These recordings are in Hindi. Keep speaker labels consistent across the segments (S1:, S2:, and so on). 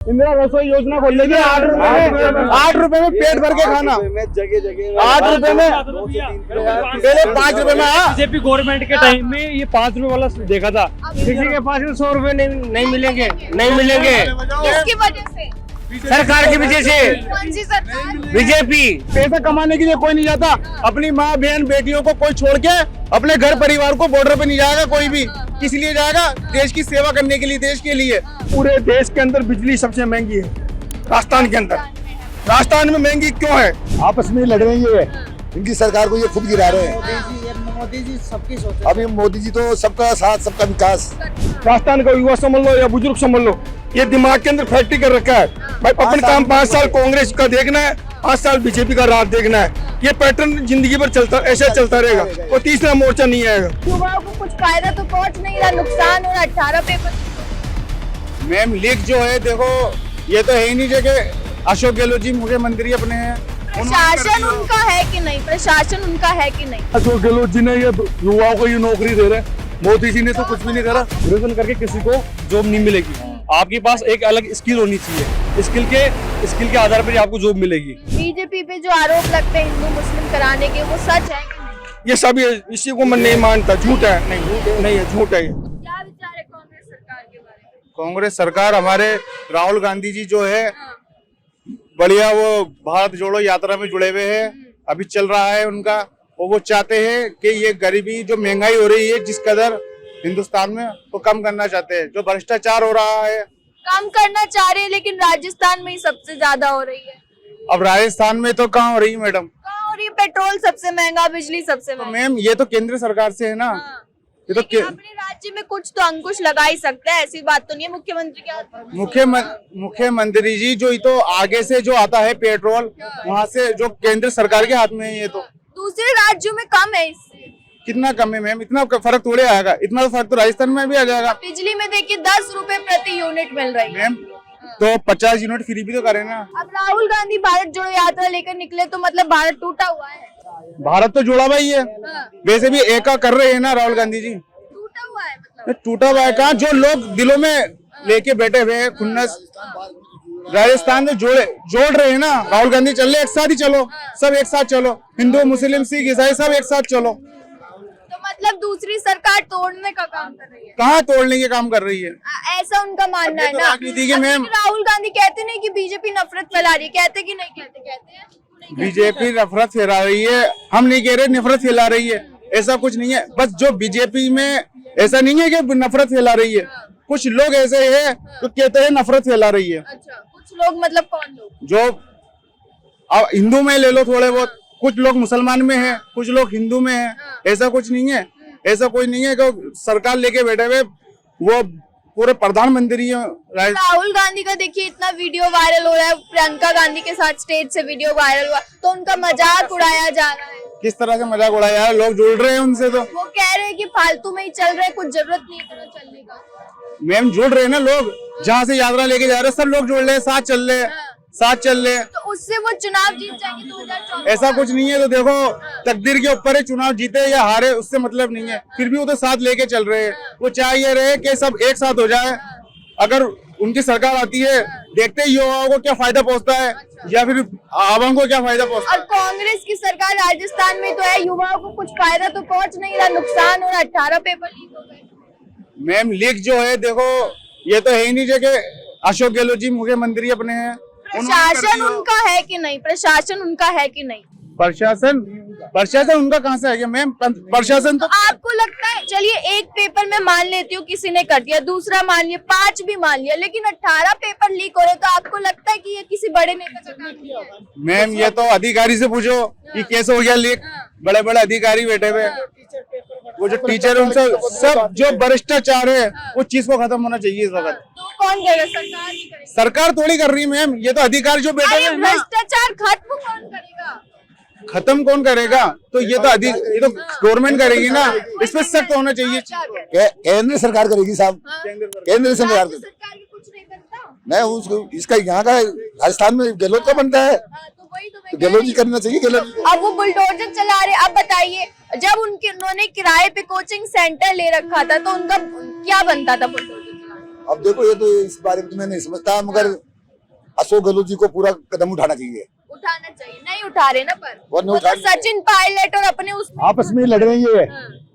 S1: इंदिरा रसोई योजना खोल लेगी 8 रुपए में पेट भर के खाना,
S2: जगह जगह
S1: 8 रुपए में, पहले 5 रुपए में।
S3: बीजेपी गवर्नमेंट के टाइम में ये 5 रुपए वाला देखा था, किसी के पास 100 रुपए नहीं मिलेंगे, नहीं मिलेंगे।
S4: किसकी वजह से?
S3: सरकार की वजह से,
S4: कौन सी सरकार?
S3: बीजेपी।
S1: पैसा कमाने के लिए कोई नहीं जाता, अपनी माँ बहन बेटियों को कोई छोड़ के अपने घर परिवार को बॉर्डर पे नहीं जाएगा कोई भी। किस लिए जाएगा? देश की सेवा करने के लिए, देश के लिए। पूरे देश के अंदर बिजली सबसे महंगी है, राजस्थान के अंदर। राजस्थान में महंगी क्यों है? आपस में लड़ रही है,
S2: इनकी सरकार को ये खुद गिरा रहे हैं।
S5: मोदी जी सबकी सोच।
S2: अभी मोदी जी तो सबका साथ सबका विकास।
S1: राजस्थान का युवा समझ लो या बुजुर्ग समझ लो, ये दिमाग के अंदर फैक्ट्री कर रखा है भाई। अपन काम 5 साल कांग्रेस का देखना है, 5 साल बीजेपी का राज देखना है। ये पैटर्न जिंदगी भर चलता, ऐसे चलता रहेगा, कोई तीसरा मोर्चा नहीं आएगा।
S4: युवाओं को कुछ फायदा तो पहुंच नहीं रहा, नुकसान हो रहा। 18 पेपर
S1: मैम लीक जो है, देखो ये तो है ही नहीं जगह। अशोक गहलोत जी मुख्यमंत्री अपने हैं,
S4: प्रशासन उनका है कि नहीं? प्रशासन उनका है कि नहीं?
S1: अशोक गहलोत जी ने ये युवाओं को ये नौकरी दे रहे हैं, मोदी जी ने तो कुछ भी नहीं करा।
S3: ग्रेजुएशन करके किसी को जॉब नहीं मिलेगी, आपके पास एक अलग स्किल होनी चाहिए, स्किल के आधार पर आपको जॉब मिलेगी।
S4: बीजेपी पे जो आरोप लगते हैं हिंदू मुस्लिम कराने के, वो सच है कि नहीं?
S1: ये सब इसी को मैं नहीं मानता, झूठ है। नहीं है, झूठ है ये।
S4: क्या विचार है कांग्रेस सरकार के बारे में?
S1: कांग्रेस सरकार, हमारे राहुल गांधी जी जो है बढ़िया, वो भारत जोड़ो यात्रा में जुड़े हुए हैं, अभी चल रहा है उनका। और वो चाहते हैं कि ये गरीबी जो महंगाई हो रही है जिस कदर हिंदुस्तान में, वो कम करना चाहते हैं। जो भ्रष्टाचार हो रहा है
S4: कम करना चाह रहे हैं, लेकिन राजस्थान में ही सबसे ज्यादा हो रही है।
S1: अब राजस्थान में तो कहाँ हो रही है मैडम?
S4: कहाँ हो रही है? पेट्रोल सबसे महंगा, बिजली सबसे
S1: तो
S4: महंगा।
S1: मैम ये तो केंद्र सरकार से है ना।
S4: हाँ।
S1: ये तो
S4: लेकिन अपने राज्य में कुछ तो अंकुश लगा ही सकते हैं, ऐसी बात तो नहीं है। मुख्यमंत्री के हाथ
S1: मुख्यमंत्री जी जो तो आगे से जो आता है पेट्रोल, वहाँ से जो केंद्र सरकार के हाथ में है। ये तो
S4: दूसरे राज्यों में कम है इससे।
S1: कितना कम है मैम? इतना फर्क थोड़े आएगा, इतना फर्क तो राजस्थान में भी आ जाएगा।
S4: बिजली में देखिए 10 रुपए प्रति यूनिट मिल रही है।
S1: मैम तो 50 यूनिट फ्री भी तो करें ना।
S4: अब राहुल गांधी भारत जोड़ो यात्रा लेकर निकले, तो मतलब भारत टूटा हुआ है?
S1: भारत तो जुड़ा हुआ ही है, वैसे भी एका कर रहे हैं ना राहुल गांधी जी।
S4: टूटा हुआ है मतलब?
S1: टूटा हुआ है कहाँ? जो लोग दिलों में लेके बैठे हुए हैं खुन्नस, राजस्थान में जोड़ रहे हैं ना। राहुल गांधी चल रहे, एक साथ ही चलो, सब एक साथ चलो, हिंदू मुस्लिम सिख ईसाई सब एक साथ चलो।
S4: तो मतलब दूसरी सरकार तोड़ने का काम कर रही है?
S1: कहाँ तोड़ने के काम कर रही है?
S4: ऐसा उनका मानना है ना।
S1: राजनीति के मैम,
S4: राहुल गांधी कहते नहीं कि बीजेपी नफरत फैला रही है, कहते कि नहीं कहते? कहते हैं
S1: बीजेपी नफरत फैला रही है। हम नहीं कह रहे नफरत फैला रही है, ऐसा कुछ नहीं है। बस जो बीजेपी में ऐसा नहीं है कि नफरत फैला रही है, कुछ लोग ऐसे हैं जो कहते हैं नफरत फैला रही है।
S4: अच्छा, कुछ लोग मतलब कौन लोग?
S1: जो अब हिंदू में ले लो थोड़े बहुत, कुछ लोग मुसलमान में है, कुछ लोग हिंदू में है। ऐसा कुछ नहीं है, ऐसा कोई नहीं है कि सरकार लेके बैठे हुए वो पूरे प्रधानमंत्री है।
S4: राहुल गांधी का देखिए इतना वीडियो वायरल हो रहा है, प्रियंका गांधी के साथ स्टेज से वीडियो वायरल हुआ, तो उनका मजाक उड़ाया जा रहा है।
S1: किस तरह से मजाक उड़ाया है? लोग जुड़ रहे हैं उनसे। तो
S4: वो कह रहे हैं कि फालतू में ही चल रहे हैं, कुछ जरूरत नहीं इतना चलने का।
S1: मैम जुड़ रहे हैं ना लोग, जहाँ से यात्रा लेके जा रहे हैं सब लोग जुड़ रहे हैं, साथ चल रहे हैं, साथ चल रहे हैं।
S4: तो उससे वो चुनाव जीत जाएंगे 2024?
S1: ऐसा कुछ नहीं है। तो देखो तकदीर के ऊपर है, चुनाव जीते या हारे उससे मतलब नहीं है, फिर भी वो तो साथ लेके चल रहे हैं। वो चाह ये रहे कि सब एक साथ हो जाए। अगर उनकी सरकार आती है, देखते ही युवाओं को क्या फायदा पहुंचता है या फिर आवाम को क्या फायदा पहुंचता है।
S4: और कांग्रेस की सरकार राजस्थान में तो है, युवाओं को कुछ फायदा तो पहुंच नहीं रहा, नुकसान हो रहा। 18 पेपर लीक हो गए।
S1: मैम लीक जो है, देखो ये तो है ही नहीं जगह। अशोक गहलोत जी मुख्यमंत्री अपने हैं,
S4: प्रशासन उनका है कि नहीं? प्रशासन उनका है कि नहीं?
S1: प्रशासन उनका कहाँ से आ गया मैम? प्रशासन तो
S4: आपको लगता है, चलिए एक पेपर में मान लेती हूँ किसी ने कर दिया, दूसरा मान लिया, 5 भी मान लिया, लेकिन 18 पेपर लीक हो रहे, तो आपको लगता है कि ये किसी बड़े नेता का काम नहीं है?
S1: मैम ये तो अधिकारी से पूछो कि कैसे हो गया लीक। बड़े बड़े अधिकारी बैठे हुए, वो जो टीचर है उनसे सब जो भ्रष्टाचार है वो चीज को खत्म होना चाहिए इस वक्त।
S4: तो कौन करेगा? सरकार ही करेगी।
S1: सरकार थोड़ी कर रही है मैम, ये तो अधिकारी जो बैठे
S4: अरे
S1: हैं ना।
S4: भ्रष्टाचार खत्म कौन करेगा?
S1: खत्म कौन करेगा? तो ये तो गवर्नमेंट करेगी ना, इसमें सख्त होना चाहिए।
S2: केंद्र सरकार करेगी साहब, केंद्र सरकार।
S4: राज्य सरकार की कुछ नहीं करता?
S2: नहीं उसको, इसका यहाँ का राजस्थान में गहलोत का बनता है,
S4: तो वही तो मैं
S2: गहलोत जी करना चाहिए। गहलोत
S4: अब वो बुलडोजर चला रहे। अब बताइए, जब उन्होंने किराए पे कोचिंग सेंटर ले रखा था, तो उनका क्या बनता था बुलडोजर चलाने?
S2: अब देखो ये तो इस बारे में तो मैं नहीं समझता, मगर अशोक गहलोत जी को पूरा कदम उठाना चाहिए।
S4: उठाना चाहिए, नहीं उठा रहे ना पर
S2: वो नहीं
S4: वो
S2: उठा
S4: तो
S2: रहे।
S4: सचिन पायलट और अपने उसमें
S2: आपस में लड़ रही है,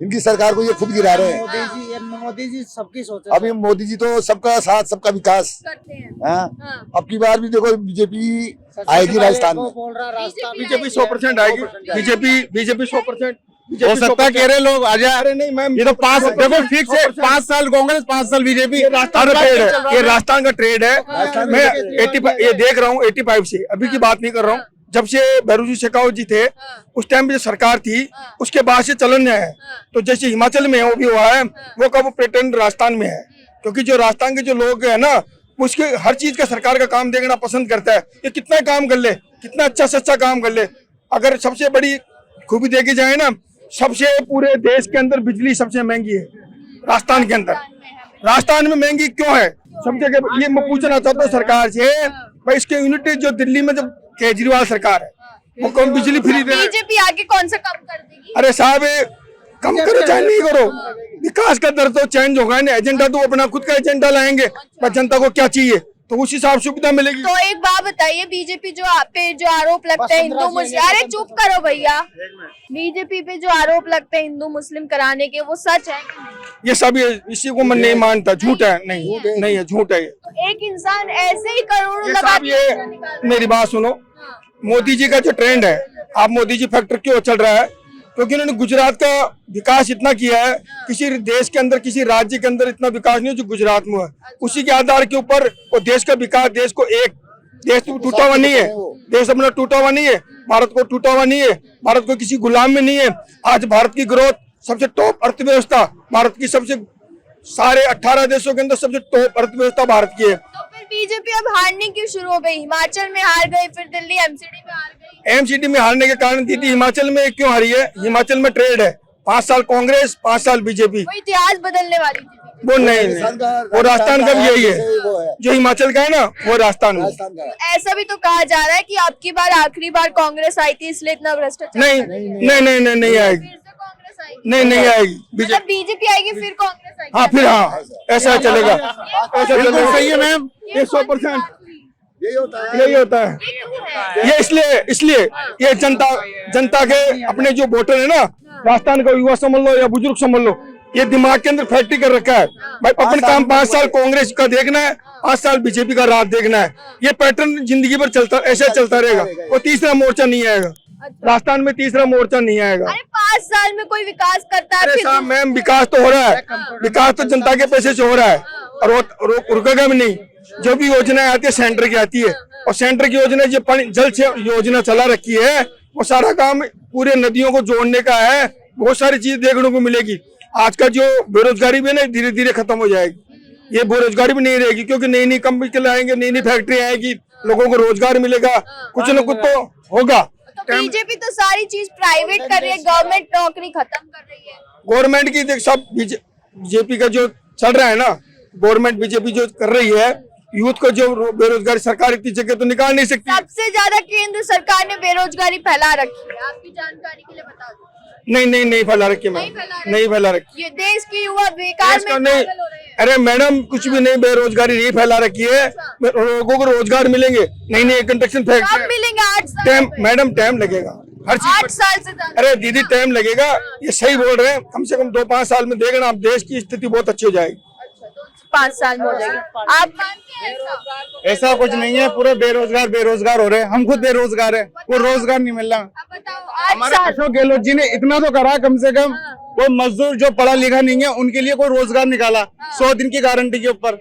S2: इनकी सरकार को ये खुद गिरा रहे हैं।
S5: मोदी जी सबकी सोच है।
S2: अभी मोदी जी तो सबका साथ सबका विकास।
S4: करते हैं।
S2: हाँ,
S4: हाँ।
S2: अब की बार भी देखो बीजेपी आएगी राजस्थान में।
S5: बोल रहा रास्ता
S3: बीजेपी 100% आएगी। बीजेपी 100%
S1: हो सकता है कह रहे लोग आ जाए। अरे नहीं मैम, ये तो देखो फिक्स है, 5 साल कांग्रेस 5 साल बीजेपी।
S3: राजस्थान का ट्रेड है, ये राजस्थान का ट्रेड है। मैं 85 ये देख रहा हूँ 85 से, अभी की बात नहीं कर रहा हूँ। जब से भैरोजी शेखावत जी थे उस टाइम पे जो सरकार थी उसके बाद से चलन है। तो जैसे हिमाचल में वो भी हुआ है, वो का वो पैटर्न राजस्थान में है, क्योंकि जो राजस्थान के जो लोग है ना उसके हर चीज का सरकार का काम देखना पसंद करता है। ये कितना काम कर ले, कितना अच्छा से अच्छा काम कर ले। अगर सबसे बड़ी खूबी देखी जाए ना, सबसे पूरे देश के अंदर बिजली सबसे महंगी है राजस्थान के अंदर। राजस्थान में महंगी क्यों है सब जगह, ये मैं पूछना चाहता हूँ सरकार से। भाई इसके यूनिट जो दिल्ली में जब केजरीवाल सरकार है वो कौन बिजली फ्री दे रहे हैं?
S4: बीजेपी आगे कौन सा कम कर देगी?
S3: अरे साहब कम करो चाहे नहीं करो, विकास का दर तो चेंज होगा ना। एजेंडा तो अपना खुद का एजेंडा लाएंगे, पर जनता को क्या चाहिए तो उस हिसाब से सुविधा मिलेगी।
S4: तो एक बात बताइए, बीजेपी जो आप पे जो आरोप लगता है हिंदू मुस्लिम, अरे चुप करो भैया, बीजेपी पे जो आरोप लगते हैं हिंदू मुस्लिम कराने के, वो सच है कि नहीं?
S3: ये सब इसी को मैं नहीं मानता, झूठ है। नहीं है, झूठ है ये।
S4: तो एक इंसान ऐसे ही करोड़ों
S3: ये
S4: लगा
S3: साहब ये मेरी बात सुनो, मोदी जी का जो ट्रेंड है, आप मोदी जी फैक्टर क्यों चल रहा है? क्योंकि उन्होंने गुजरात का विकास इतना किया है, किसी देश के अंदर किसी राज्य के अंदर इतना विकास नहीं है जो गुजरात में है। उसी के आधार के ऊपर वो देश का विकास, देश को एक देश तो टूटा हुआ नहीं है, देश अपना टूटा हुआ नहीं है, भारत को टूटा हुआ नहीं है, भारत को किसी गुलाम में नहीं है। आज भारत की ग्रोथ सबसे टॉप अर्थव्यवस्था, भारत की सबसे सारे 18 देशों के अंदर सबसे टॉप अर्थव्यवस्था भारत की है।
S4: तो फिर बीजेपी अब हारने क्यों शुरू हो गई? हिमाचल में हार गई, फिर दिल्ली एमसीडी में हार गई।
S3: एमसीडी में हारने के कारण दीदी हिमाचल में क्यों हारी है? हिमाचल में ट्रेड है, 5 साल कांग्रेस 5 साल बीजेपी।
S4: वो इतिहास बदलने वाली थी।
S3: वो नहीं, वो राजस्थान का भी यही है, जो हिमाचल का है ना वो राजस्थान में।
S4: ऐसा भी तो कहा जा रहा है कि आपकी बार आखिरी बार कांग्रेस आई थी इसलिए इतना भ्रष्टाचार।
S3: नहीं आएगी,
S4: फिर से कांग्रेस आएगी,
S3: नहीं आएगी।
S4: मतलब बीजेपी आएगी फिर कांग्रेस आएगी।
S3: हाँ फिर हाँ ऐसा चलेगा, ऐसा
S1: बिल्कुल
S3: चलेगा।
S1: सही है मैम,
S3: ये 100%
S2: यही होता है।
S3: यही होता है।
S4: ये क्यों है?
S3: ये इसलिए ये जनता के अपने जो वोटर है ना, राजस्थान का युवा समझ लो या बुजुर्ग समझ लो, ये दिमाग के अंदर फैक्ट्री कर रखा है। भाई अपन काम 5 साल कांग्रेस का देखना है, 5 साल बीजेपी का राज देखना है। ये पैटर्न जिंदगी भर चलता ऐसे चलता रहेगा। वो तीसरा मोर्चा नहीं आएगा राजस्थान में, तीसरा मोर्चा नहीं आएगा।
S4: अरे 5 साल में कोई विकास करता है?
S3: अरे
S4: फिर
S3: साहब मैम, विकास तो हो रहा है, विकास तो जनता के पैसे से हो रहा है और वो रुकेगा भी नहीं। जो भी योजनाएं आती है सेंटर की आती है, और सेंटर की योजना जो जल से योजना चला रखी है, वो सारा काम पूरे नदियों को जोड़ने का है। बहुत सारी चीज देखने को मिलेगी। आज का जो बेरोजगारी भी है ना, धीरे धीरे खत्म हो जाएगी। ये बेरोजगारी भी नहीं रहेगी, क्योंकि नई नई कंपनी आएंगे, नई नई फैक्ट्री आएगी, लोगों को रोजगार मिलेगा, कुछ न कुछ तो होगा।
S4: तो बीजेपी तो सारी चीज प्राइवेट कर रही है, गवर्नमेंट नौकरी खत्म कर रही है।
S3: गवर्नमेंट की देख सब बीजेपी का जो चल रहा है ना, गवर्नमेंट बीजेपी जो कर रही है, यूथ को जो बेरोजगारी सरकार इतनी जगह तो निकाल नहीं सकती।
S4: सबसे ज्यादा केंद्र सरकार ने बेरोजगारी फैला रखी है, आपकी जानकारी के लिए बता दो।
S3: नहीं फैला रखी मैम, नहीं फैला रखी।
S4: ये देश के युवा बेकार में
S3: नहीं,
S4: पागल हो रहे हैं।
S3: अरे मैडम कुछ भी नहीं, बेरोजगारी नहीं फैला रखी है। लोगों को रोजगार मिलेंगे, नई कंस्ट्रक्शन
S4: कब
S3: फैक्ट्री।
S4: मिलेंगे? 8 साल
S3: टाइम मैडम, टाइम लगेगा हर चीज
S4: 8 साल से ज्यादा।
S3: अरे दीदी टाइम लगेगा, ये सही बोल रहे हैं। कम से कम 2-5 साल में देखना आप, देश की स्थिति बहुत अच्छी हो जाएगी।
S4: 5 साल में हो जाएगी। आप मानते हैं ऐसा?
S1: ऐसा कुछ नहीं है, पूरे बेरोजगार हो रहे हैं। हम खुद बेरोजगार है, वो रोजगार नहीं मिल रहा।
S4: अब बताओ, 8
S1: हमारे
S4: साल
S1: अशोक गहलोत जी ने इतना तो करा, कम से कम वो मजदूर जो पढ़ा लिखा नहीं है उनके लिए कोई रोजगार निकाला 100 दिन की गारंटी के ऊपर।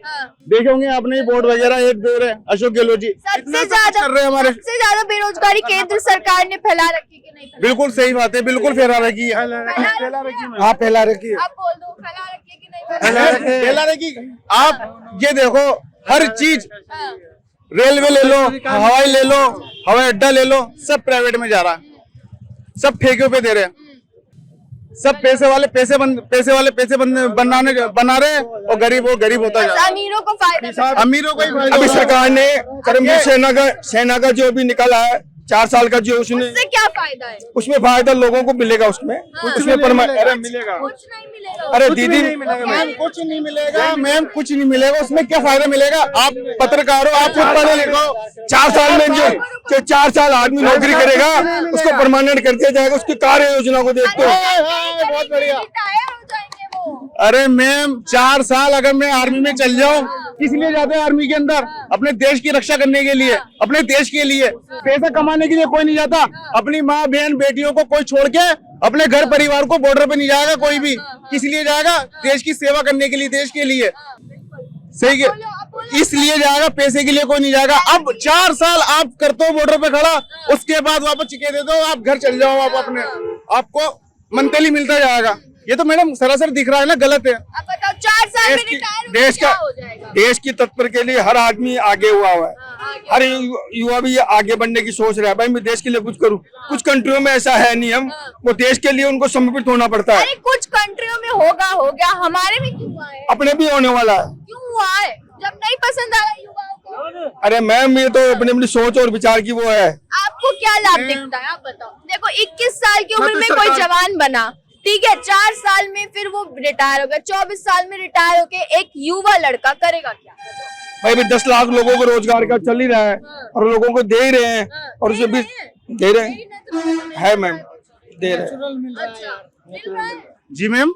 S1: देखे होंगे आपने बोर्ड वगैरह एक दे रहे अशोक गहलोत जी, इतना
S4: सबसे
S1: सब कुछ कर रहे हैं हमारे।
S4: सबसे ज्यादा बेरोजगारी केंद्र सरकार ने फैला रखी कि नहीं?
S1: बिल्कुल सही बात है, बिल्कुल फैला रखी है। हाँ फैला रखी है,
S4: आप बोल दो, फैला रखी है कि नहीं?
S1: फैला रखी। आप ये देखो, हर चीज, रेलवे ले लो, हवाई ले लो, हवाई अड्डा ले लो, सब प्राइवेट में जा रहा है, सब ठेके पे दे रहे हैं। सब पैसे वाले पैसे बना रहे हैं, और गरीब होता जा रहा है।
S4: अमीरों को फायदा।
S1: अमीरों को ही फायदा
S3: अभी
S1: हो रहा है।
S3: सरकार ने कर्मवीर सेना का जो भी निकाला है, 4 साल का जो उसने
S4: उससे क्या फायदा है?
S3: उसमें फायदा लोगों को मिलेगा उसमें उसमें अरे मिलेगा
S4: कुछ नहीं मिलेगा।
S3: अरे दीदी
S1: मैम कुछ नहीं मिलेगा, मैम कुछ नहीं मिलेगा, उसमें क्या फायदा मिलेगा? आप पत्रकार हो, आप खुद पढ़े लिखो।
S3: 4 साल में जो 4 साल आदमी नौकरी करेगा उसको परमानेंट कर दिया जाएगा, उसकी कार्य योजना को देखते हो।
S1: बहुत बढ़िया।
S4: रिटायर हो जाएंगे वो।
S1: अरे मैम 4 साल अगर मैं आर्मी में चल जाऊं, किस लिए जाते हैं आर्मी के अंदर? अपने देश की रक्षा करने के लिए, अपने देश के लिए। पैसा कमाने के लिए कोई नहीं जाता। अपनी माँ बहन बेटियों को कोई छोड़ के अपने घर परिवार को बॉर्डर पे नहीं जाएगा कोई भी। किस लिए जाएगा? देश की सेवा करने के लिए, देश के लिए। सही है, इसलिए जाएगा, पैसे के लिए कोई नहीं जाएगा। अब 4 साल आप करते हो बॉर्डर पे खड़ा, उसके बाद वापस चिके दे दो, आप घर चल जाओ। आप अपने आपको मंथली मिलता जाएगा। ये तो मैडम सरासर दिख रहा है ना, गलत है।
S4: अब बताओ 4 साल में रिटायर
S3: देश का
S4: हो जाएगा?
S3: देश की तत्पर के लिए हर आदमी आगे हुआ है। हर युवा भी आगे बढ़ने की सोच रहा है, भाई मैं देश के लिए कुछ करूं। कुछ कंट्रियों में ऐसा है नहीं, हम वो देश के लिए उनको समर्पित होना पड़ता है।
S4: अरे कुछ कंट्रियों में हो गया, हमारे में क्यों हुआ है?
S3: अपने भी होने वाला है।
S4: क्यों हुआ है? जब नहीं पसंद आया युवाओं को।
S3: अरे मैम ये तो अपनी अपनी सोच और विचार की वो है।
S4: आपको क्या लाभ दिखता है? आप बताओ। देखो 21 साल की उम्र
S3: तो
S4: में कोई जवान बना, ठीक है, 4 साल में फिर वो रिटायर हो गया, 24 साल में रिटायर होके एक युवा लड़का करेगा क्या?
S3: भाई 10 लाख लोगों को रोजगार का चल ही रहा है और लोगों को दे ही रहे हैं और उसे भी दे रहे हैं मैम, दे रहे हैं।
S4: अच्छा, मिल रहा है?
S1: जी मैम।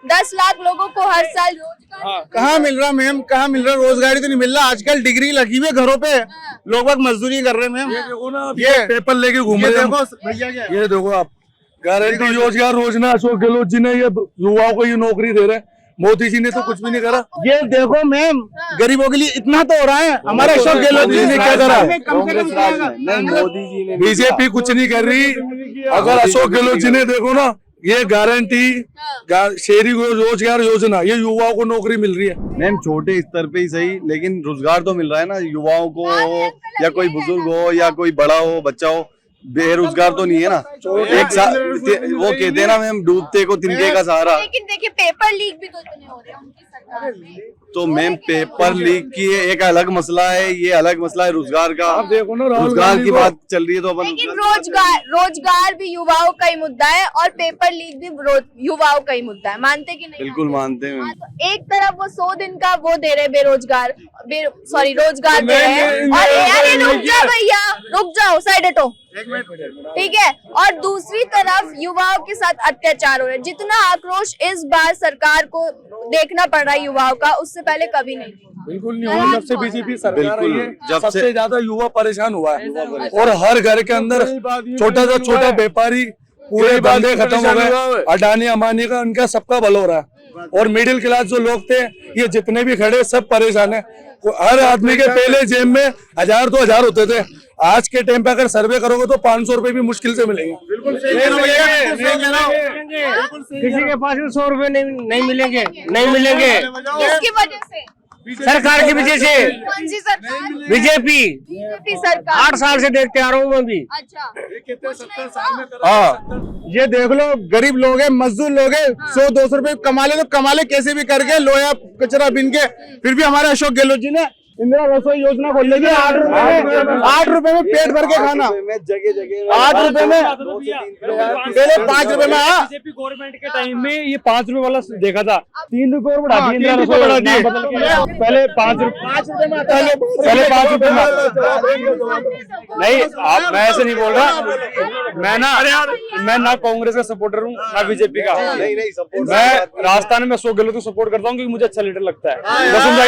S4: 10 लाख लोगों को हर साल रोजगार
S1: कहाँ मिल रहा मैम? कहाँ मिल रहा? रोजगारी तो नहीं मिल रहा। आजकल डिग्री लगी हुई है घरों पे, लोग बाग मजदूरी कर रहे हैं मैम।
S2: ये देखो ना,
S1: ये
S2: पेपर लेके घूम
S1: ये
S2: रहे हैं।
S1: देखो भैया क्या है?
S2: ये देखो आप, गारंटी रोजगार योजना अशोक गहलोत जी ने ये युवाओं को ये नौकरी दे रहे हैं। मोदी जी ने तो कुछ भी नहीं करा।
S1: ये देखो मैम, गरीबों के लिए इतना तो हो रहा है। हमारे अशोक गहलोत जी ने क्या करा?
S2: कांग्रेस राज में, नहीं मोदी जी ने, बीजेपी कुछ नहीं कर रही। अगर अशोक गहलोत जी ने देखो ना, ये गारंटी शहरी रोजगार योजना, ये युवाओं को नौकरी मिल रही है।
S6: मैम छोटे स्तर पे ही सही, लेकिन रोजगार तो मिल रहा है ना युवाओं को, या कोई बुजुर्ग हो या कोई बड़ा हो, बच्चा हो, बेरोजगार तो नहीं है ना। एक साल वो कहते हैं ना मैम, डूबते को तिनके का सहारा।
S4: लेकिन देखिए पेपर लीक भी तो इतने हो रहे हैं उनकी सरकार में।
S6: तो मैम पेपर लीक की एक अलग मसला है, ये अलग मसला है रोजगार का।
S2: आप देखो ना, राहुल
S6: रोजगार
S2: गांधी
S6: की
S2: को-
S6: बात चल रही है तो अपन
S4: लेकिन रोजगार भी युवाओं का ही मुद्दा है और पेपर लीक भी युवाओं का ही मुद्दा है। मानते कि नहीं?
S6: बिल्कुल मानते हैं
S4: हाँ,
S6: मैम।
S4: तो एक तरफ वो 100 दिन का वो दे रहे रोजगार दे रहे हैं, और अरे रुक जाओ भैया, रुक जाओ, साइड हटो, ठीक है। और दूसरी तरफ युवाओं के साथ अत्याचार हो रहे हैं। जितना आक्रोश इस बार सरकार को देखना पड़ रहा है युवाओं का, उससे पहले कभी नहीं।
S2: बिल्कुल नहीं हुआ। जब से बीजेपी सरकार आई है,
S6: बिल्कुल, जब
S2: सबसे
S6: से-
S2: ज्यादा युवा परेशान हुआ है। और हर घर के अंदर छोटा से छोटा व्यापारी पूरे धंधे खत्म हो गए। अडानी अमानी का, उनका सबका भला हो रहा है। और मिडिल क्लास जो लोग थे, ये जितने भी खड़े सब परेशान है। हर आदमी के पहले जेब में 1000 2000 होते थे। आज के टाइम पे अगर सर्वे करोगे तो 500 रुपए भी मुश्किल से मिलेंगे।
S5: किसी के पास 100 रुपए नहीं मिलेंगे, नहीं मिलेंगे।
S4: किसकी वजह से?
S5: सरकार की वजह से,
S4: कौन सी सरकार?
S5: बीजेपी
S4: सरकार।
S5: 8 साल से देखते आ रहा हूँ मैं भी।
S4: अच्छा, कुछ नहीं हुआ?
S1: हाँ, ये देख लो, गरीब लोग हैं, मजदूर लोग हैं, 100-200 रुपए कमा ले तो कमा ले कैसे भी करके, लोया कचरा बिन के। फिर भी हमारे अशोक गहलोत जी ने इंदिरा रसोई योजना खोल ली। 8 रुपए में पेट भर के खाना,
S6: जगह जगह
S1: 8 रुपए में, पहले 5 रुपए में। हाँ,
S5: बीजेपी गवर्नमेंट के टाइम में ये 5 रुपए वाला देखा था, 3 रुपए और बढ़ा दिए।
S1: 3 रुपए बढ़ा दिए।
S5: पहले 5 रुपए में आता है,
S1: पहले 5 रुपए में।
S5: नहीं आप, मैं ऐसे नहीं बोल रहा। मैं ना कांग्रेस का सपोर्टर हूँ ना बीजेपी का।
S6: नहीं नहीं सपोर्ट।
S5: मैं राजस्थान में अशोक गहलोत को सपोर्ट करता हूँ क्योंकि मुझे अच्छा लीडर लगता है। वसुंधरा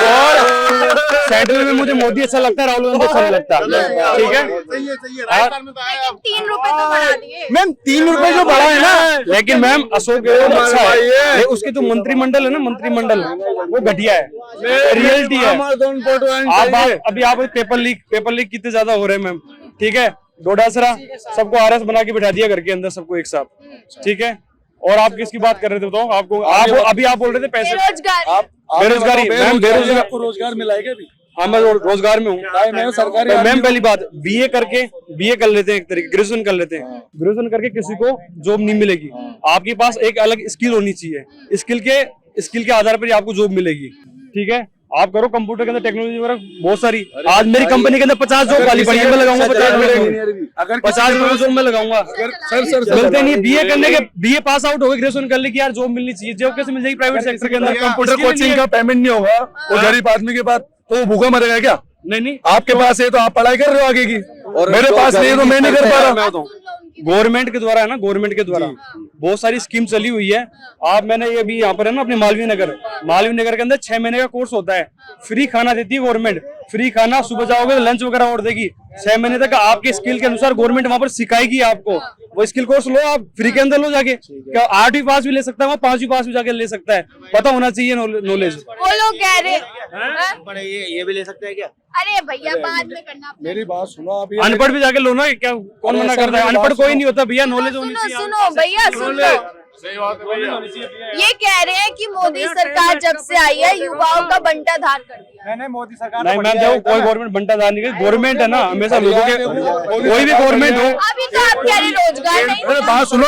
S5: और सेंट्रल में मुझे मोदी अच्छा लगता है, राहुल गांधी अच्छा नहीं लगता। ठीक है,
S4: लेकिन 3 रुपए तो बढ़ा दिए।
S1: मैम 3 रुपए जो बढ़ा है ना,
S5: लेकिन मैम अशोक गहलोत अच्छा है, ये उसके जो मंत्रिमंडल है ना, मंत्रिमंडल वो घटिया है, रियलिटी है। अभी आप पेपर लीक कितने ज्यादा हो रहे हैं मैम, ठीक है। डोडासरा सबको आरएस बना के बिठा दिया घर के अंदर, सबको एक साथ, ठीक है। और आप किसकी बात कर रहे थे बताओ? आपको अभी आप बोल रहे थे पैसे,
S4: बेरोजगार।
S5: बेरोजगारी। मैम बेरोजगार
S2: को रोजगार मिलाएगा भी।
S5: हाँ, मैं रोजगार में हूँ।
S2: मैं सरकारी
S5: मैम पहली बात, बीए कर लेते हैं, एक तरीके ग्रेजुएशन कर लेते हैं। ग्रेजुएशन करके किसी को जॉब नहीं मिलेगी। आपके पास एक अलग स्किल होनी चाहिए, स्किल के आधार पर ही आपको जॉब मिलेगी, ठीक है। आप करो कंप्यूटर के अंदर टेक्नोलॉजी वगैरह बहुत सारी। आज मेरी कंपनी के अंदर 50 जॉब खाली पड़ी है, मैं लगाऊंगा 50 जॉब मैं लगाऊंगा। मिलते नहीं, बीए पास आउट हो गए, ग्रेजुएशन कर ली कि यार जॉब मिलनी चाहिए, जॉब कैसे मिल जाएगी प्राइवेट सेक्टर के अंदर?
S2: कंप्यूटर कोचिंग का पेमेंट नहीं होगा वो गरीब आदमी के पास, तो वो भूखा मरेगा क्या?
S5: नहीं
S2: आपके पास है तो आप पढ़ाई कर रहे हो आगे की, मेरे पास नहीं है तो मैं नहीं कर पा रहा।
S5: गवर्नमेंट के द्वारा है ना, गवर्नमेंट के द्वारा बहुत सारी स्कीम चली हुई है। आप मैंने ये भी यहाँ पर है ना अपने मालवीय नगर के अंदर 6 महीने का कोर्स होता है, फ्री खाना देती है गवर्नमेंट, फ्री खाना, सुबह जाओगे तो लंच वगैरह और देगी। 6 महीने तक आपके स्किल के अनुसार गवर्नमेंट वहाँ पर सिखाएगी आपको, वो स्किल कोर्स लो आप फ्री के अंदर लो जाके। क्या 8वीं पास भी ले सकता है, वहाँ 5वीं पास भी जाके ले सकता है, पता होना चाहिए नॉलेज।
S4: वो लोग कह रहे
S1: ये भी ले सकते हैं क्या?
S4: अरे भैया बाद में करना।
S2: मेरी बात सुनो आप,
S5: अनपढ़ भी जाके लो ना, क्या कौन मना करता है? अनपढ़ कोई नहीं होता भैया, नॉलेज होनी चाहिए।
S4: सुनो भैया सुन लो, ये कह रहे हैं कि मोदी सरकार जब से आई है युवाओं का बंटाधार कर दिया।
S1: नहीं मोदी सरकार
S5: नहीं मैम, देखो कोई गवर्नमेंट बंटाधार नहीं, गवर्नमेंट है ना हमेशा लोगों के, कोई भी गवर्नमेंट हो।
S4: अभी तो आप कह रहे रोजगार नहीं।
S2: अरे बात सुनो,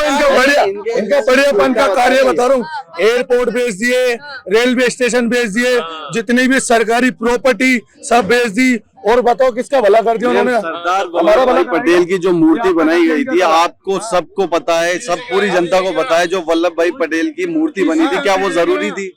S2: इनका बढ़ियापन का कार्य बता रहा हूँ। एयरपोर्ट भेज दिए, रेलवे स्टेशन भेज दिए, जितनी भी सरकारी प्रॉपर्टी सब भेज दी, और बताओ किसका भला कर दिया उन्होंने?
S6: सरदार वल्लभ भाई पटेल की जो मूर्ति बनाई गई थी, आपको सबको पता है, सब पूरी जनता को पता है, जो वल्लभ भाई पटेल की मूर्ति बनी थी, क्या वो जरूरी थी?